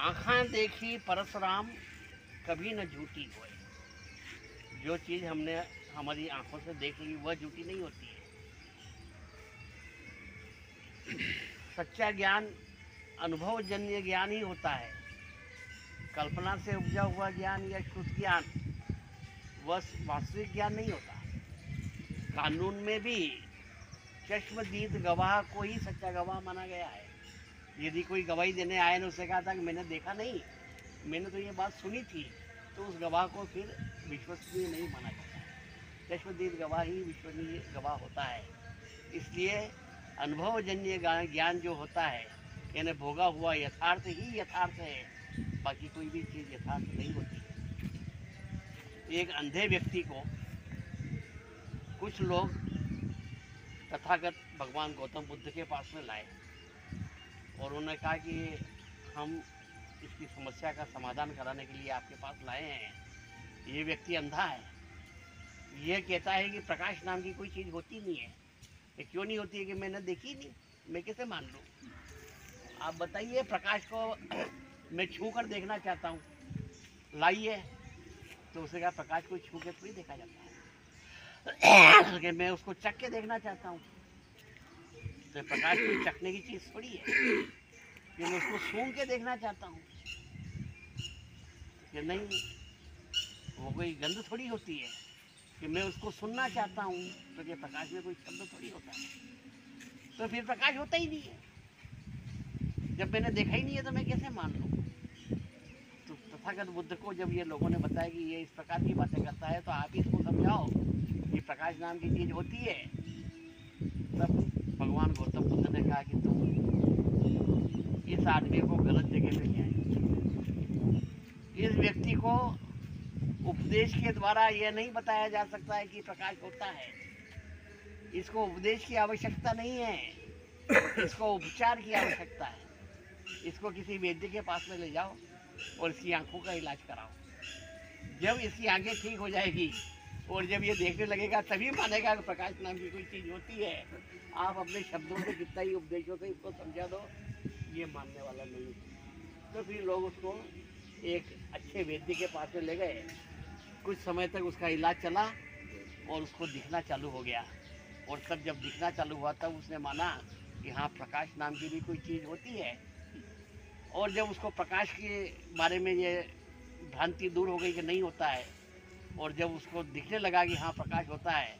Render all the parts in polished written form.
आँखें देखी परशुराम कभी न झूठी होए। जो चीज़ हमने हमारी आंखों से देख ली वह झूठी नहीं होती है। सच्चा ज्ञान अनुभवजन्य ज्ञान ही होता है। कल्पना से उपजा हुआ ज्ञान या शुद्ध ज्ञान वह वास्तविक ज्ञान नहीं होता। कानून में भी चश्मदीद गवाह को ही सच्चा गवाह माना गया है। यदि कोई गवाही देने आए ने उससे कहा था कि मैंने देखा नहीं, मैंने तो ये बात सुनी थी, तो उस गवाह को फिर विश्वसनीय नहीं माना जाता है। चश्मदीद गवाह ही विश्वसनीय गवाह होता है। इसलिए अनुभवजन्य ज्ञान जो होता है यानी भोगा हुआ यथार्थ ही यथार्थ है, बाकी कोई भी चीज़ यथार्थ नहीं होती। एक अंधे व्यक्ति को कुछ लोग तथागत भगवान गौतम बुद्ध के पास में लाए और उन्होंने कहा कि हम इसकी समस्या का समाधान कराने के लिए आपके पास लाए हैं। ये व्यक्ति अंधा है, ये कहता है कि प्रकाश नाम की कोई चीज़ होती नहीं है। ये क्यों नहीं होती है कि मैंने देखी नहीं, मैं कैसे मान लूँ? आप बताइए, प्रकाश को मैं छू कर देखना चाहता हूँ, लाइए। तो उसे कहा प्रकाश को छू के थोड़ी देखा जाता है कि मैं उसको चख के देखना चाहता हूँ। तो प्रकाश को चखने की चीज़ थोड़ी है कि मैं उसको सूंघ के देखना चाहता हूँ कि नहीं, वो कोई गंध थोड़ी होती है कि मैं उसको सुनना चाहता हूँ। तो क्या प्रकाश में कोई शब्द थोड़ी होता है? तो फिर प्रकाश होता ही नहीं है। जब मैंने देखा ही नहीं है तो मैं कैसे मान लूँ? तो तथागत बुद्ध को जब ये लोगों ने बताया कि ये इस प्रकार की बातें करता है, तो आप ही इसको समझाओ कि प्रकाश नाम की चीज़ होती है। तब भगवान गौतम बुद्ध ने कहा कि तुम इस आदमी को गलत जगह पे ले आए। इस व्यक्ति को उपदेश के द्वारा यह नहीं बताया जा सकता है कि प्रकाश होता है। इसको उपदेश की आवश्यकता नहीं है, इसको उपचार की आवश्यकता है। इसको किसी वैद्य के पास में ले जाओ और इसकी आंखों का इलाज कराओ। जब इसकी आंखें ठीक हो जाएगी और जब ये देखने लगेगा तभी मानेगा कि प्रकाश नाम की कोई चीज़ होती है। आप अपने शब्दों से कितना ही उपदेशों से इसको समझा दो, ये मानने वाला नहीं है। तो फिर लोग उसको एक अच्छे वैद्य के पास में ले गए। कुछ समय तक उसका इलाज चला और उसको दिखना चालू हो गया। और तब जब दिखना चालू हुआ तब उसने माना कि हाँ, प्रकाश नाम की भी कोई चीज़ होती है। और जब उसको प्रकाश के बारे में ये भ्रांति दूर हो गई कि नहीं होता है, और जब उसको दिखने लगा कि हाँ प्रकाश होता है,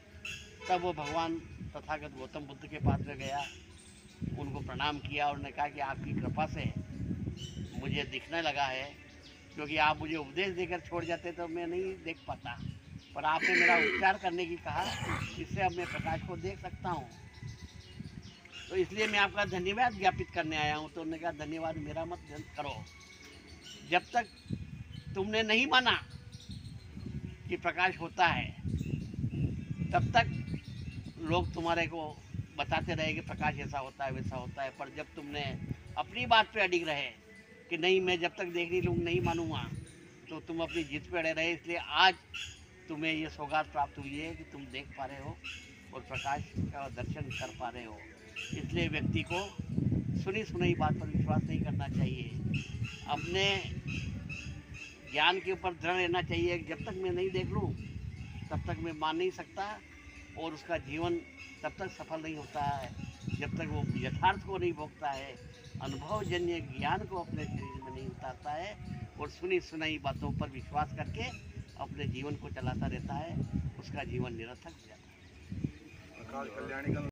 तब वो भगवान तथागत गौतम बुद्ध के पास में गया, उनको प्रणाम किया और उन्होंने कहा कि आपकी कृपा से मुझे दिखने लगा है, क्योंकि आप मुझे उपदेश देकर छोड़ जाते तो मैं नहीं देख पाता, पर आपने मेरा उपचार करने की कहा, इससे अब मैं प्रकाश को देख सकता हूँ। तो इसलिए मैं आपका धन्यवाद ज्ञापित करने आया हूँ। तो उन्होंने कहा धन्यवाद मेरा मत करो, जब तक तुमने नहीं माना कि प्रकाश होता है तब तक लोग तुम्हारे को बताते रहे कि प्रकाश ऐसा होता है वैसा होता है। पर जब तुमने अपनी बात पे अडिग रहे कि नहीं, मैं जब तक देख नहीं लूँ नहीं मानूंगा, तो तुम अपनी जिद पे अड़े रहे। इसलिए आज तुम्हें ये सौगात प्राप्त हुई है कि तुम देख पा रहे हो और प्रकाश का दर्शन कर पा रहे हो। इसलिए व्यक्ति को सुनी सुनाई बात पर विश्वास नहीं करना चाहिए, अपने ज्ञान के ऊपर दृढ़ रहना चाहिए। जब तक मैं नहीं देख लूँ तब तक मैं मान नहीं सकता, और उसका जीवन तब तक सफल नहीं होता है जब तक वो यथार्थ को नहीं भोगता है, अनुभवजन्य ज्ञान को अपने शरीर में नहीं उतारता है और सुनी सुनाई बातों पर विश्वास करके अपने जीवन को चलाता रहता है, उसका जीवन निरर्थक हो जाता है।